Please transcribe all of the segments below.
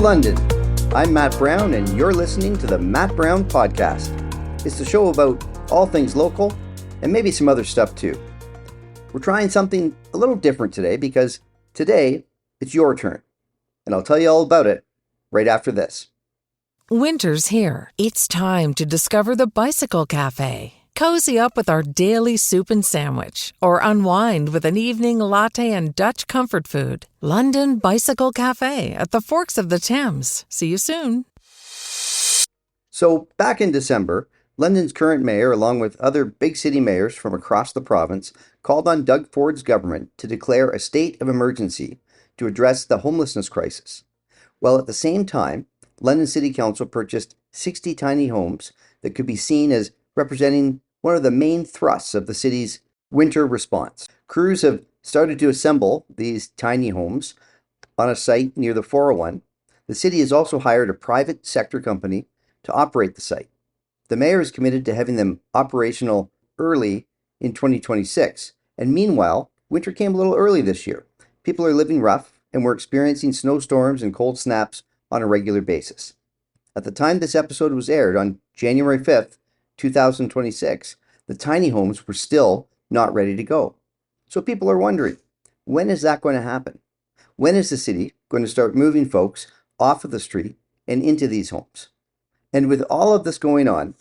London. I'm Matt Brown, and you're listening to the Matt Brown Podcast. It's the show about all things local and maybe some other stuff too. We're trying something a little different today because today it's your turn, and I'll tell you all about it right after this. Winter's here. It's time to discover the Bicycle Cafe. Cozy up with our daily soup and sandwich, or unwind with an evening latte and Dutch comfort food. London Bicycle Cafe at the Forks of the Thames. See you soon. So, back in December, London's current mayor, along with other big city mayors from across the province, called on Doug Ford's government to declare a state of emergency to address the homelessness crisis. While at the same time, London City Council purchased 60 tiny homes that could be seen as representing one of the main thrusts of the city's winter response. Crews have started to assemble these tiny homes on a site near the 401. The city has also hired a private sector company to operate the site. The mayor is committed to having them operational early in 2026. And meanwhile, winter came a little early this year. People are living rough, and we're experiencing snowstorms and cold snaps on a regular basis. At the time this episode was aired on January 5th, 2026, the tiny homes were still not ready to go. So people are wondering, when is that going to happen? When is the city going to start moving folks off of the street and into these homes? And with all of this going on,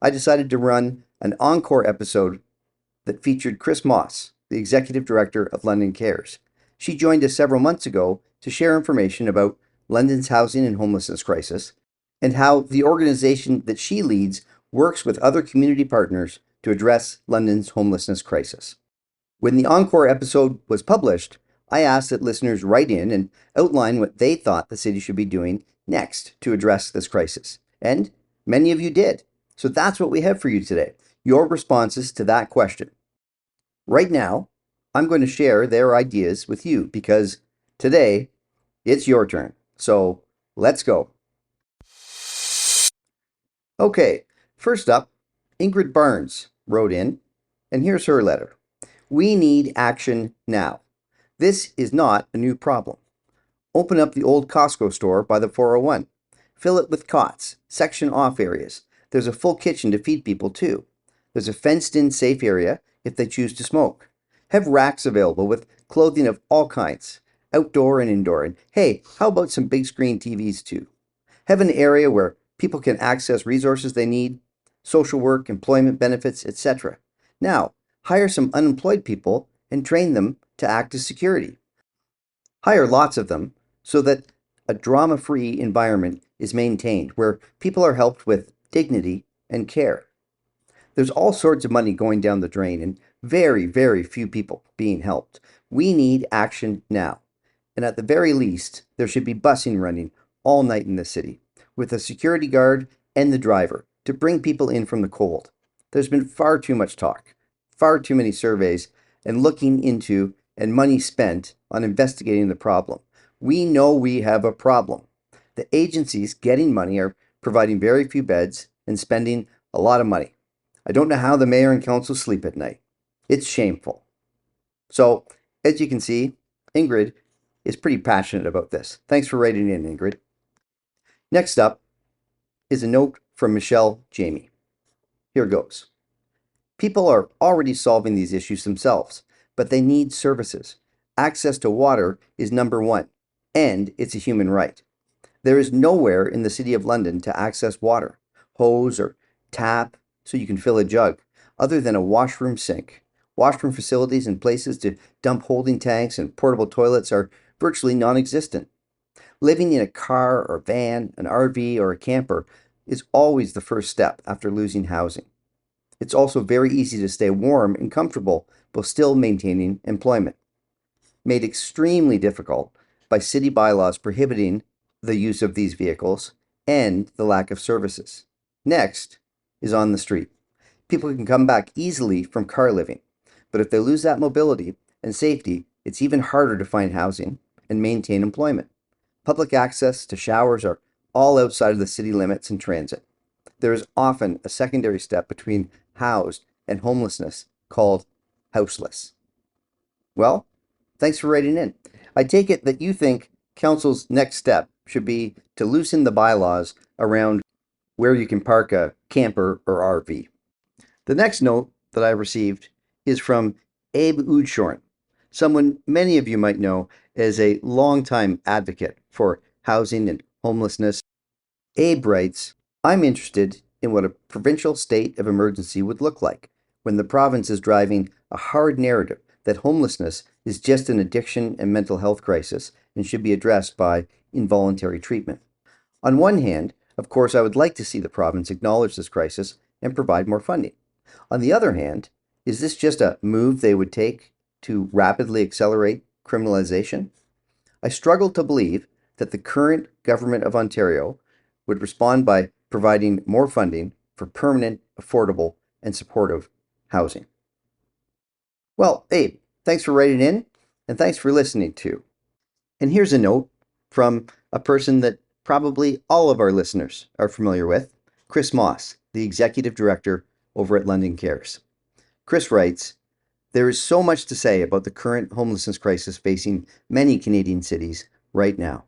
I decided to run an encore episode that featured Chris Moss, the executive director of London Cares. She joined us several months ago to share information about London's housing and homelessness crisis and how the organization that she leads works with other community partners to address London's homelessness crisis. When the encore episode was published, I asked that listeners write in and outline what they thought the city should be doing next to address this crisis. And many of you did. So that's what we have for you today, your responses to that question. Right now, I'm going to share their ideas with you because today it's your turn. So let's go. Okay, first up, Ingrid Barnes wrote in, and here's her letter. We need action now. This is not a new problem. Open up the old Costco store by the 401. Fill it with cots, section off areas. There's a full kitchen to feed people too. There's a fenced-in safe area if they choose to smoke. Have racks available with clothing of all kinds, outdoor and indoor. And hey, how about some big screen TVs too? Have an area where people can access resources they need, social work, employment benefits, etc. Now, hire some unemployed people and train them to act as security. Hire lots of them so that a drama-free environment is maintained where people are helped with dignity and care. There's all sorts of money going down the drain and very, very few people being helped. We need action now. And at the very least, there should be busing running all night in the city with a security guard and the driver to bring people in from the cold. There's been far too much talk, far too many surveys, and looking into and money spent on investigating the problem. We know we have a problem. The agencies getting money are providing very few beds and spending a lot of money. I don't know how the mayor and council sleep at night. It's shameful. So, as you can see, Ingrid is pretty passionate about this. Thanks for writing in, Ingrid. Next up is a note from Michelle Jamie. Here goes. People are already solving these issues themselves, but they need services. Access to water is number one, and it's a human right. There is nowhere in the City of London to access water, hose or tap so you can fill a jug, other than a washroom sink. Washroom facilities and places to dump holding tanks and portable toilets are virtually non-existent. Living in a car or van, an RV or a camper is always the first step after losing housing. It's also very easy to stay warm and comfortable while still maintaining employment. Made extremely difficult by city bylaws prohibiting the use of these vehicles and the lack of services. Next is on the street. People can come back easily from car living, but if they lose that mobility and safety, it's even harder to find housing and maintain employment. Public access to showers are all outside of the city limits and transit. There is often a secondary step between housed and homelessness called houseless. Well, thanks for writing in. I take it that you think council's next step should be to loosen the bylaws around where you can park a camper or RV. The next note that I received is from Abe Udshorn, someone many of you might know as a longtime advocate for housing and homelessness. Abe writes, I'm interested in what a provincial state of emergency would look like when the province is driving a hard narrative that homelessness is just an addiction and mental health crisis and should be addressed by involuntary treatment. On one hand, of course, I would like to see the province acknowledge this crisis and provide more funding. On the other hand, is this just a move they would take to rapidly accelerate criminalization? I struggle to believe that the current government of Ontario would respond by providing more funding for permanent, affordable, and supportive housing. Well, Abe, thanks for writing in and thanks for listening too. And here's a note from a person that probably all of our listeners are familiar with, Chris Moss, the executive director over at London Cares. Chris writes, there is so much to say about the current homelessness crisis facing many Canadian cities right now.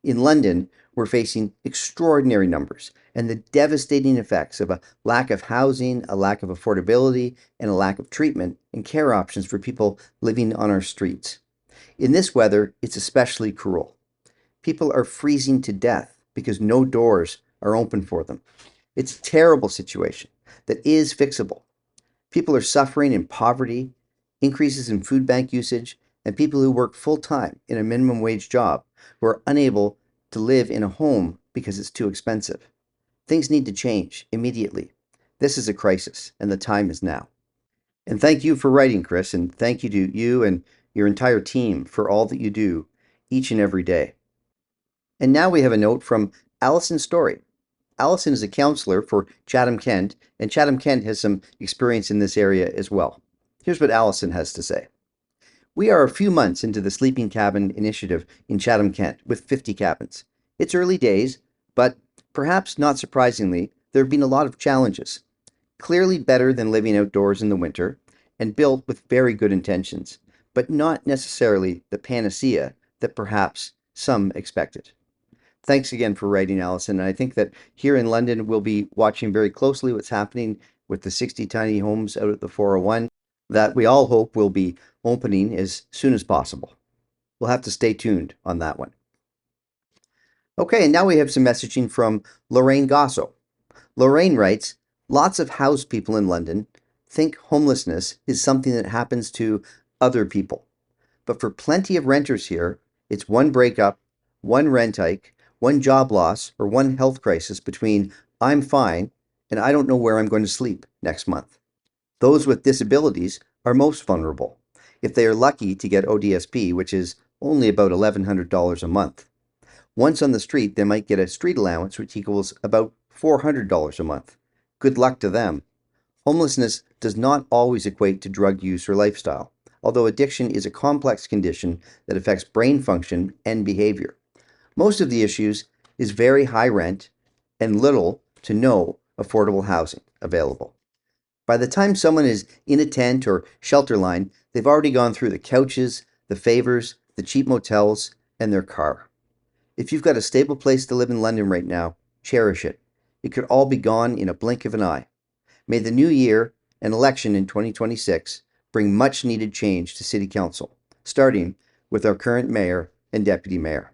In London, we're facing extraordinary numbers and the devastating effects of a lack of housing, a lack of affordability, and a lack of treatment and care options for people living on our streets. In this weather, it's especially cruel. People are freezing to death because no doors are open for them. It's a terrible situation that is fixable. People are suffering in poverty, increases in food bank usage, and people who work full-time in a minimum wage job who are unable to live in a home because it's too expensive. Things need to change immediately. This is a crisis, and the time is now. And thank you for writing, Chris, and thank you to you and your entire team for all that you do each and every day. And now we have a note from Allison Story. Allison is a counselor for Chatham-Kent, and Chatham-Kent has some experience in this area as well. Here's what Allison has to say. We are a few months into the sleeping cabin initiative in Chatham-Kent with 50 cabins. It's early days, but perhaps not surprisingly, there have been a lot of challenges. Clearly better than living outdoors in the winter, and built with very good intentions, but not necessarily the panacea that perhaps some expected. Thanks again for writing, Allison. And I think that here in London, we'll be watching very closely what's happening with the 60 tiny homes out at the 401 that we all hope will be opening as soon as possible. We'll have to stay tuned on that one. Okay, and now we have some messaging from Lorraine Gosso. Lorraine writes, lots of housed people in London think homelessness is something that happens to other people. But for plenty of renters here, it's one breakup, one rent hike, one job loss, or one health crisis between I'm fine and I don't know where I'm going to sleep next month. Those with disabilities are most vulnerable if they are lucky to get ODSP, which is only about $1,100 a month. Once on the street, they might get a street allowance, which equals about $400 a month. Good luck to them. Homelessness does not always equate to drug use or lifestyle, although addiction is a complex condition that affects brain function and behavior. Most of the issues is very high rent and little to no affordable housing available. By the time someone is in a tent or shelter line, they've already gone through the couches, the favors, the cheap motels, and their car. If you've got a stable place to live in London right now, cherish it. It could all be gone in a blink of an eye. May the new year and election in 2026 bring much needed change to City Council, starting with our current mayor and deputy mayor.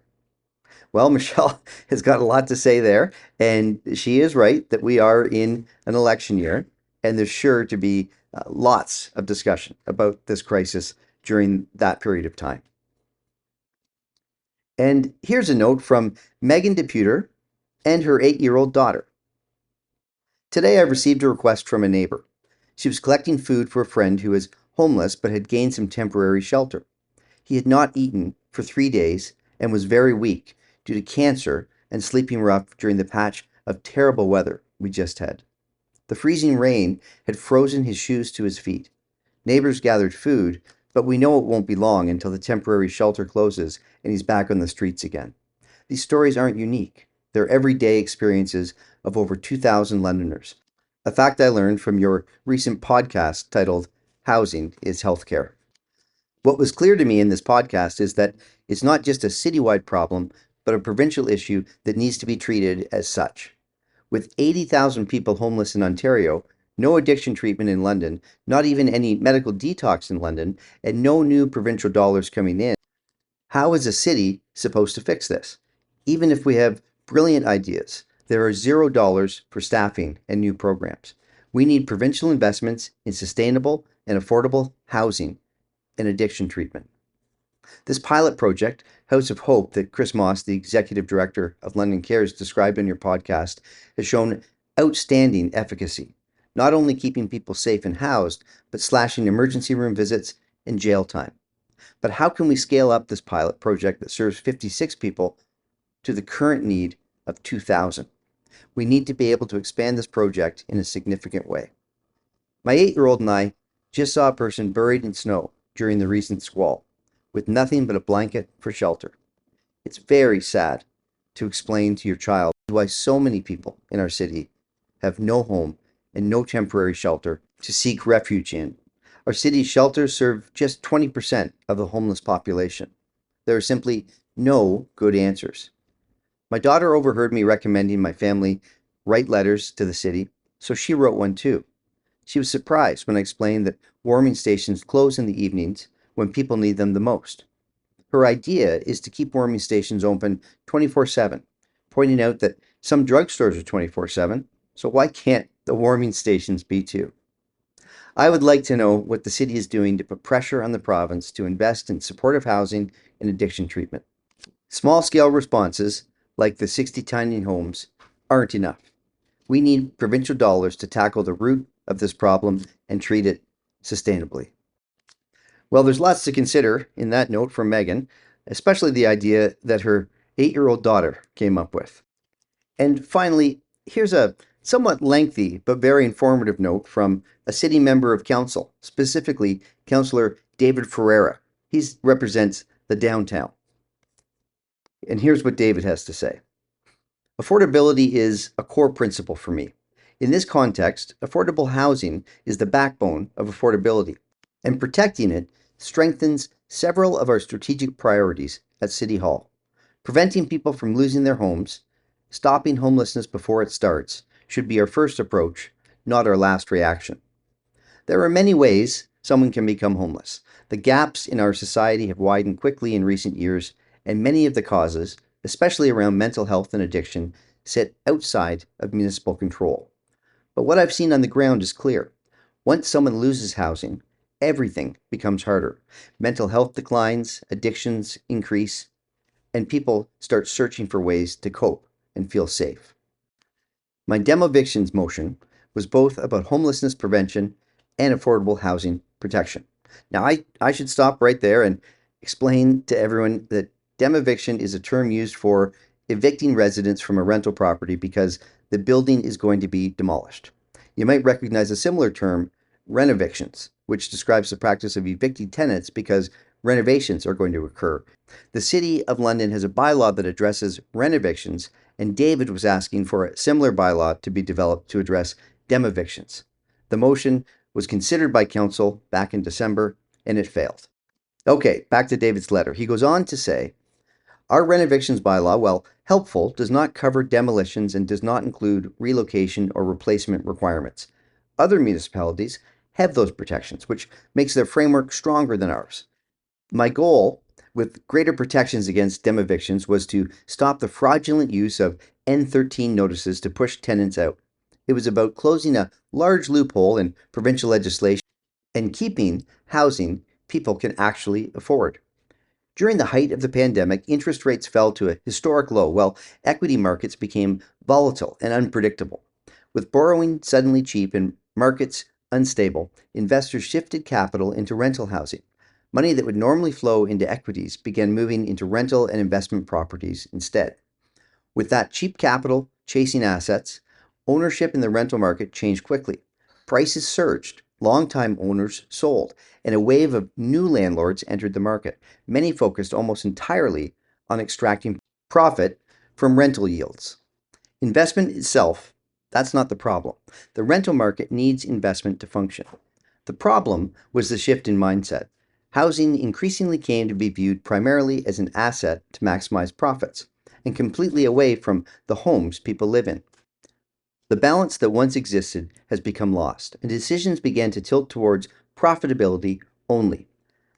Well, Michelle has got a lot to say there, and she is right that we are in an election year, and there's sure to be lots of discussion about this crisis during that period of time. And here's a note from Megan Deputer and her 8-year-old daughter. Today I received a request from a neighbor. She was collecting food for a friend who was homeless but had gained some temporary shelter. He had not eaten for 3 days and was very weak due to cancer and sleeping rough during the patch of terrible weather we just had. The freezing rain had frozen his shoes to his feet. Neighbors gathered food, but we know it won't be long until the temporary shelter closes and he's back on the streets again. These stories aren't unique. They're everyday experiences of over 2,000 Londoners. A fact I learned from your recent podcast titled Housing is Healthcare. What was clear to me in this podcast is that it's not just a citywide problem, but a provincial issue that needs to be treated as such. With 80,000 people homeless in Ontario, no addiction treatment in London, not even any medical detox in London, and no new provincial dollars coming in, how is a city supposed to fix this? Even if we have brilliant ideas, there are $0 for staffing and new programs. We need provincial investments in sustainable and affordable housing and addiction treatment. This pilot project, House of Hope, that Chris Moss, the executive director of London Cares, described on your podcast, has shown outstanding efficacy, not only keeping people safe and housed, but slashing emergency room visits and jail time. But how can we scale up this pilot project that serves 56 people to the current need of 2,000? We need to be able to expand this project in a significant way. My 8-year-old and I just saw a person buried in snow during the recent squall, with nothing but a blanket for shelter. It's very sad to explain to your child why so many people in our city have no home and no temporary shelter to seek refuge in. Our city's shelters serve just 20% of the homeless population. There are simply no good answers. My daughter overheard me recommending my family write letters to the city, so she wrote one too. She was surprised when I explained that warming stations close in the evenings when people need them the most. Her idea is to keep warming stations open 24/7, pointing out that some drugstores are 24/7, so why can't the warming stations be too? I would like to know what the city is doing to put pressure on the province to invest in supportive housing and addiction treatment. Small-scale responses, like the 60 tiny homes, aren't enough. We need provincial dollars to tackle the root of this problem and treat it sustainably. Well, there's lots to consider in that note from Megan, especially the idea that her 8-year-old daughter came up with. And finally, here's a somewhat lengthy but very informative note from a city member of council, specifically Councillor David Ferreira. He represents the downtown. And here's what David has to say. Affordability is a core principle for me. In this context, affordable housing is the backbone of affordability, and protecting it strengthens several of our strategic priorities at City Hall. Preventing people from losing their homes, stopping homelessness before it starts, should be our first approach, not our last reaction. There are many ways someone can become homeless. The gaps in our society have widened quickly in recent years, and many of the causes, especially around mental health and addiction, sit outside of municipal control. But what I've seen on the ground is clear. Once someone loses housing, everything becomes harder. Mental health declines, addictions increase, and people start searching for ways to cope and feel safe. My demevictions motion was both about homelessness prevention and affordable housing protection. Now, I should stop right there and explain to everyone that demeviction is a term used for evicting residents from a rental property because the building is going to be demolished. You might recognize a similar term, renovictions, which describes the practice of evicting tenants because renovations are going to occur. The City of London has a bylaw that addresses renovictions, and David was asking for a similar bylaw to be developed to address demevictions. The motion was considered by council back in December, and it failed. Okay, back to David's letter. He goes on to say, our renovictions bylaw, while helpful, does not cover demolitions and does not include relocation or replacement requirements. Other municipalities have those protections, which makes their framework stronger than ours. My goal with greater protections against demevictions was to stop the fraudulent use of N13 notices to push tenants out. It was about closing a large loophole in provincial legislation and keeping housing people can actually afford. During the height of the pandemic, interest rates fell to a historic low, while equity markets became volatile and unpredictable. With borrowing suddenly cheap and markets unstable, investors shifted capital into rental housing. Money that would normally flow into equities began moving into rental and investment properties instead. With that cheap capital chasing assets, ownership in the rental market changed quickly. Prices surged, long-time owners sold, and a wave of new landlords entered the market. Many focused almost entirely on extracting profit from rental yields. Investment itself, that's not the problem. The rental market needs investment to function. The problem was the shift in mindset. Housing increasingly came to be viewed primarily as an asset to maximize profits. and completely away from the homes people live in. The balance that once existed has become lost, and decisions began to tilt towards profitability only.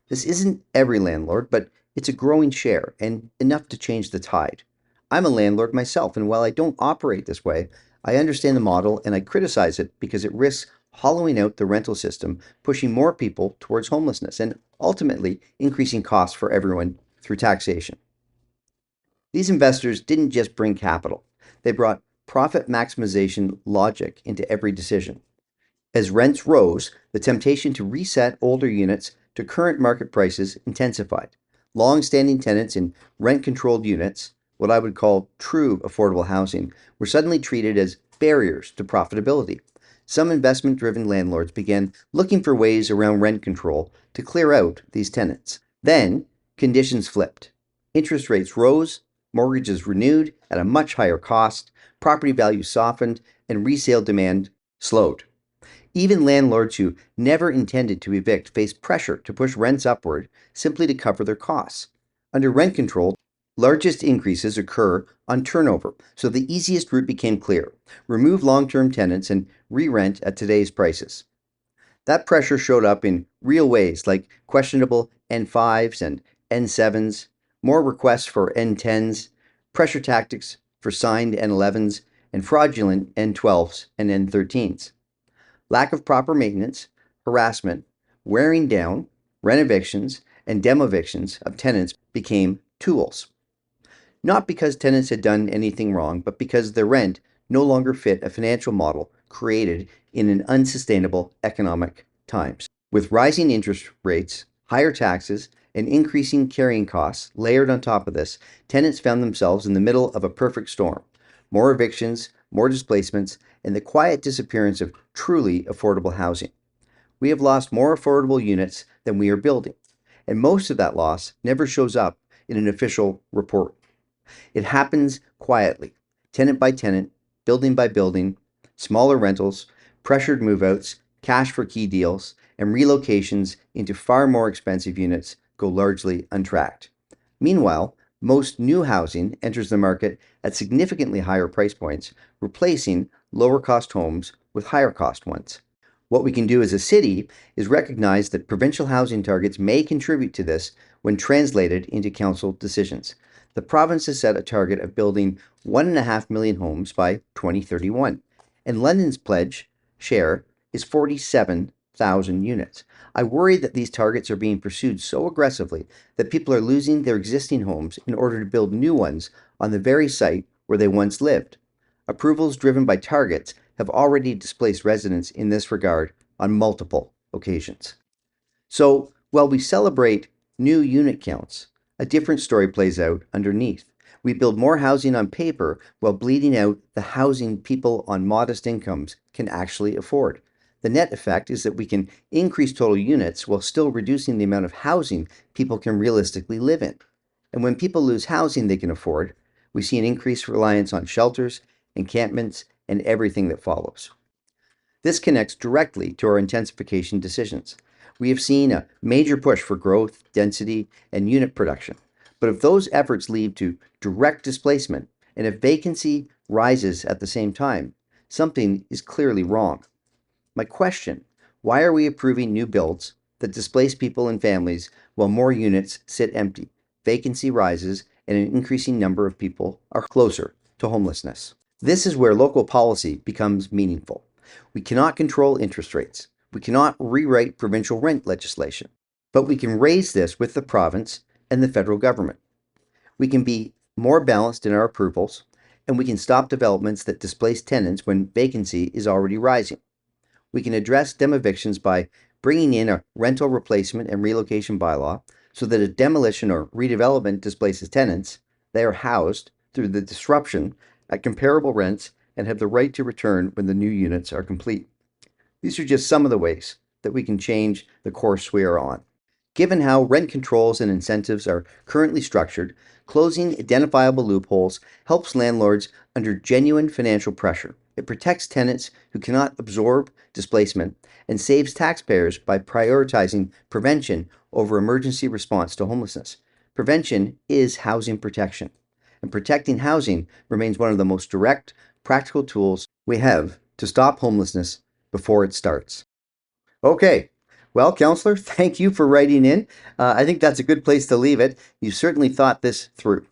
This isn't every landlord, but it's a growing share and enough to change the tide. I'm a landlord myself, and while I don't operate this way, I understand the model and I criticize it because it risks hollowing out the rental system, pushing more people towards homelessness, and ultimately increasing costs for everyone through taxation. These investors didn't just bring capital, they brought profit maximization logic into every decision. As rents rose, the temptation to reset older units to current market prices intensified. Long-standing tenants in rent-controlled units, what I would call true affordable housing, were suddenly treated as barriers to profitability. Some investment-driven landlords began looking for ways around rent control to clear out these tenants. Then, conditions flipped. Interest rates rose, mortgages renewed at a much higher cost, property values softened, and resale demand slowed. Even landlords who never intended to evict faced pressure to push rents upward simply to cover their costs. Under rent control, largest increases occur on turnover, so the easiest route became clear: remove long-term tenants and re-rent at today's prices. That pressure showed up in real ways like questionable N5s and N7s, more requests for N10s, pressure tactics for signed N11s, and fraudulent N12s and N13s. Lack of proper maintenance, harassment, wearing down, renovictions, and demevictions of tenants became tools. Not because tenants had done anything wrong, but because their rent no longer fit a financial model created in an unsustainable economic times. With rising interest rates, higher taxes, and increasing carrying costs layered on top of this, tenants found themselves in the middle of a perfect storm. More evictions, more displacements, and the quiet disappearance of truly affordable housing. We have lost more affordable units than we are building, and most of that loss never shows up in an official report. It happens quietly, tenant by tenant, building by building, smaller rentals, pressured move-outs, cash for key deals, and relocations into far more expensive units go largely untracked. Meanwhile, most new housing enters the market at significantly higher price points, replacing lower cost homes with higher cost ones. What we can do as a city is recognize that provincial housing targets may contribute to this when translated into council decisions. The province has set a target of building 1.5 million homes by 2031, and London's pledge share is 47,000 units. I worry that these targets are being pursued so aggressively that people are losing their existing homes in order to build new ones on the very site where they once lived. Approvals driven by targets have already displaced residents in this regard on multiple occasions. So, while we celebrate new unit counts, a different story plays out underneath. We build more housing on paper while bleeding out the housing people on modest incomes can actually afford. The net effect is that we can increase total units while still reducing the amount of housing people can realistically live in. And when people lose housing they can afford, we see an increased reliance on shelters, encampments, and everything that follows. This connects directly to our intensification decisions. We have seen a major push for growth, density, and unit production. But if those efforts lead to direct displacement, and if vacancy rises at the same time, something is clearly wrong. My question: why are we approving new builds that displace people and families while more units sit empty, vacancy rises, and an increasing number of people are closer to homelessness? This is where local policy becomes meaningful. We cannot control interest rates. We cannot rewrite provincial rent legislation, but we can raise this with the province and the federal government. We can be more balanced in our approvals, and we can stop developments that displace tenants when vacancy is already rising. We can address demevictions by bringing in a rental replacement and relocation bylaw so that if demolition or redevelopment displaces tenants, they are housed through the disruption at comparable rents and have the right to return when the new units are complete. These are just some of the ways that we can change the course we are on. Given how rent controls and incentives are currently structured, closing identifiable loopholes helps landlords under genuine financial pressure. It protects tenants who cannot absorb displacement and saves taxpayers by prioritizing prevention over emergency response to homelessness. Prevention is housing protection. and protecting housing remains one of the most direct, practical tools we have to stop homelessness before it starts. Okay. Well, counselor, thank you for writing in. I think that's a good place to leave it. You certainly thought this through.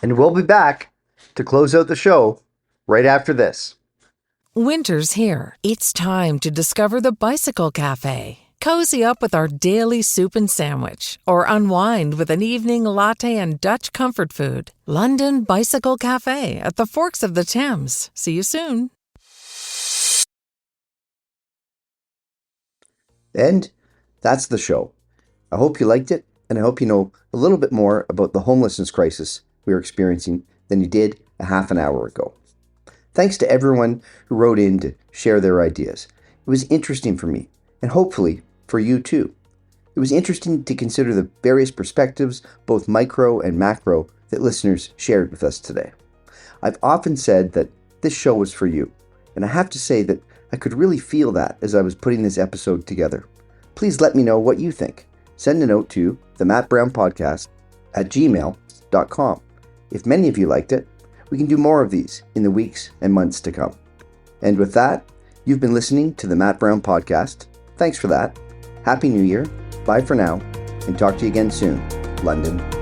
And we'll be back to close out the show right after this. Winter's here. It's time to discover the Bicycle Cafe. Cozy up with our daily soup and sandwich, or unwind with an evening latte and Dutch comfort food. London Bicycle Cafe at the Forks of the Thames. See you soon. And that's the show. I hope you liked it, and I hope you know a little bit more about the homelessness crisis we are experiencing than you did a half an hour ago. Thanks to everyone who wrote in to share their ideas. It was interesting for me, and hopefully for you too. It was interesting to consider the various perspectives, both micro and macro, that listeners shared with us today. I've often said that this show was for you, and I have to say that I could really feel that as I was putting this episode together. Please let me know what you think. Send a note to themattbrownpodcast@gmail.com. If many of you liked it, we can do more of these in the weeks and months to come. And with that, you've been listening to the Matt Brown Podcast. Thanks for that. Happy New Year. Bye for now, and talk to you again soon. London.